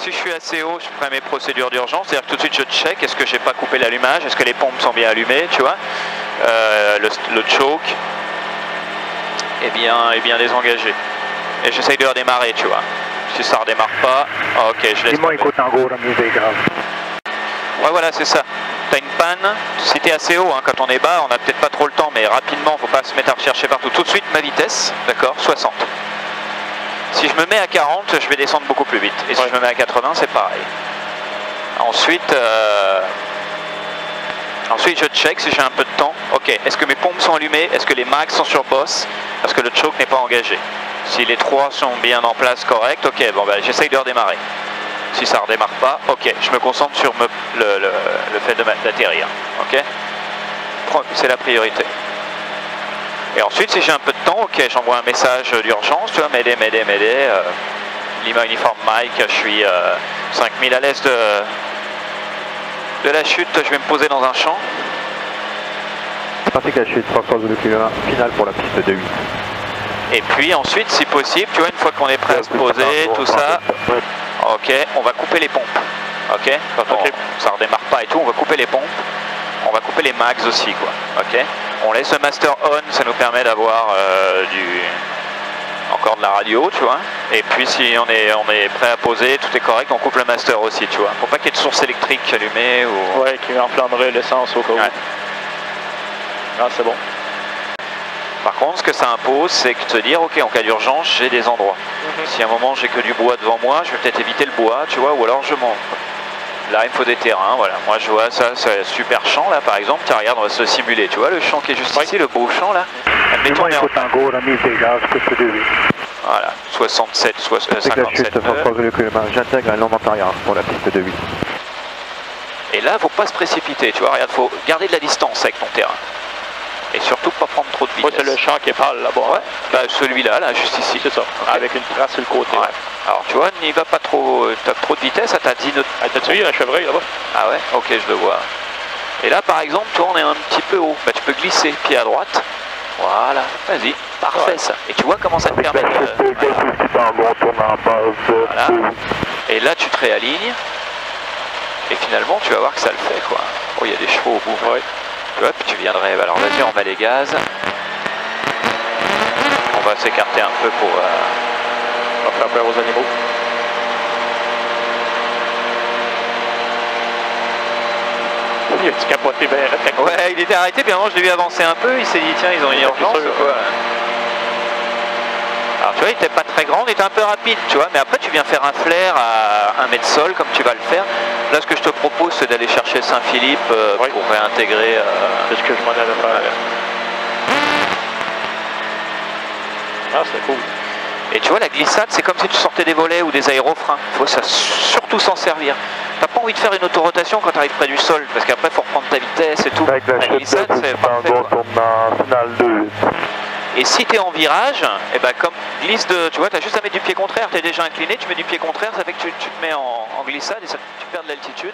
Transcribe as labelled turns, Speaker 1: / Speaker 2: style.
Speaker 1: si je suis assez haut, je ferai mes procédures d'urgence, c'est-à-dire que tout de suite je check, est-ce que j'ai pas coupé l'allumage, est-ce que les pompes sont bien allumées, tu vois, le choke est bien désengagé. Et j'essaye de redémarrer, tu vois. Si ça redémarre pas, ok, je laisse tomber. Ouais, voilà, c'est ça. T'as une panne, si t'es assez haut, hein, quand on est bas, on a peut-être pas trop le temps, mais rapidement, faut pas se mettre à rechercher partout. Tout de suite, ma vitesse, d'accord, 60. Si je me mets à 40, je vais descendre beaucoup plus vite. Et si je me mets à 80, c'est pareil. Ensuite, je check si j'ai un peu de temps. Ok, est-ce que mes pompes sont allumées? Est-ce que les mags sont sur boss? Parce que le choke n'est pas engagé. Si les trois sont bien en place, correct, ok, bon ben j'essaye de redémarrer. Si ça redémarre pas, ok, je me concentre sur le fait d'atterrir, ok. C'est la priorité. Et ensuite, si j'ai un peu de temps, ok, j'envoie un message d'urgence, tu vois, m'aider, Lima Uniform Mike, je suis 5000 à l'est de la chute, je vais me poser dans un champ.
Speaker 2: Pratique la chute, 3 fois le final pour la piste de 8.
Speaker 1: Et puis ensuite, si possible, tu vois, une fois qu'on est prêt à se poser, tout ça, ok, on va couper les pompes, ok, quand ça redémarre pas et tout, on va couper les pompes, on va couper les mags aussi, quoi, ok. On laisse le master on, ça nous permet d'avoir encore de la radio, tu vois. Et puis si on est prêt à poser, tout est correct, on coupe le master aussi, tu vois. Faut pas qu'il y ait de source électrique allumée ou...
Speaker 3: Ouais, qui enflammerait l'essence au cas où.
Speaker 1: Ouais.
Speaker 3: Ah, c'est bon.
Speaker 1: Par contre, ce que ça impose, c'est que te dire, ok, en cas d'urgence, j'ai des endroits. Si à un moment j'ai que du bois devant moi, je vais peut-être éviter le bois, tu vois, ou alors je monte. Là, il me faut des terrains, voilà. Moi, je vois ça, c'est un super champ, là, par exemple. Tiens, regarde, on va se simuler. Tu vois le champ qui est juste ici, le beau champ, là. Admettons, voilà, 67, 57 nœuds.
Speaker 2: J'intègre un long arrière pour la piste de 8.
Speaker 1: Et là, faut pas se précipiter, tu vois. Regarde, faut garder de la distance avec ton terrain. Et surtout, pas prendre trop de vitesse.
Speaker 3: Ouais, c'est le champ qui est pâle, là-bas.
Speaker 1: Ouais, bah, celui-là, là, juste ici.
Speaker 3: C'est ça, okay. Avec une trace sur le côté.
Speaker 1: Ouais. Alors, tu vois, n'y va pas trop, t'as trop de vitesse, t'as 10 nœuds.
Speaker 3: Ah, t'as-tu vu un chevreuil, là-bas?
Speaker 1: Ah ouais, ok, je le vois. Et là, par exemple, toi, on est un petit peu haut. Bah, tu peux glisser, pied à droite. Voilà, vas-y, parfait, ouais. Ça. Et tu vois comment ça te permet de... Voilà. Et là, tu te réalignes. Et finalement, tu vas voir que ça le fait, quoi. Oh, il y a des chevaux au bout. Ouais. Hop, tu viendrais. Alors, vas-y, on met les gaz. On va s'écarter un peu pour...
Speaker 3: On va faire peur aux animaux. Il a-tu capoté bien?
Speaker 1: Ouais, il était arrêté, puis à un moment, je l'ai vu avancer un peu. Il s'est dit, tiens, ils ont une urgence ou quoi. Alors tu vois, il n'était pas très grand, il était un peu rapide, tu vois, mais après tu viens faire un flair à 1 mètre sol, comme tu vas le faire. Là, ce que je te propose, c'est d'aller chercher Saint-Philippe pour réintégrer...
Speaker 3: C'est ce que je m'en allais faire. Ah, c'est cool.
Speaker 1: Et tu vois, la glissade, c'est comme si tu sortais des volets ou des aérofreins. Il faut surtout s'en servir. T'as pas envie de faire une autorotation quand tu arrives près du sol, parce qu'après, il faut reprendre ta vitesse et tout.
Speaker 2: Avec la
Speaker 1: glissade, c'est parfait. Et si tu es en virage, et ben comme glisse de... Tu vois, tu as juste à mettre du pied contraire, tu es déjà incliné, tu mets du pied contraire, ça fait que tu te mets en glissade et ça, tu perds de l'altitude.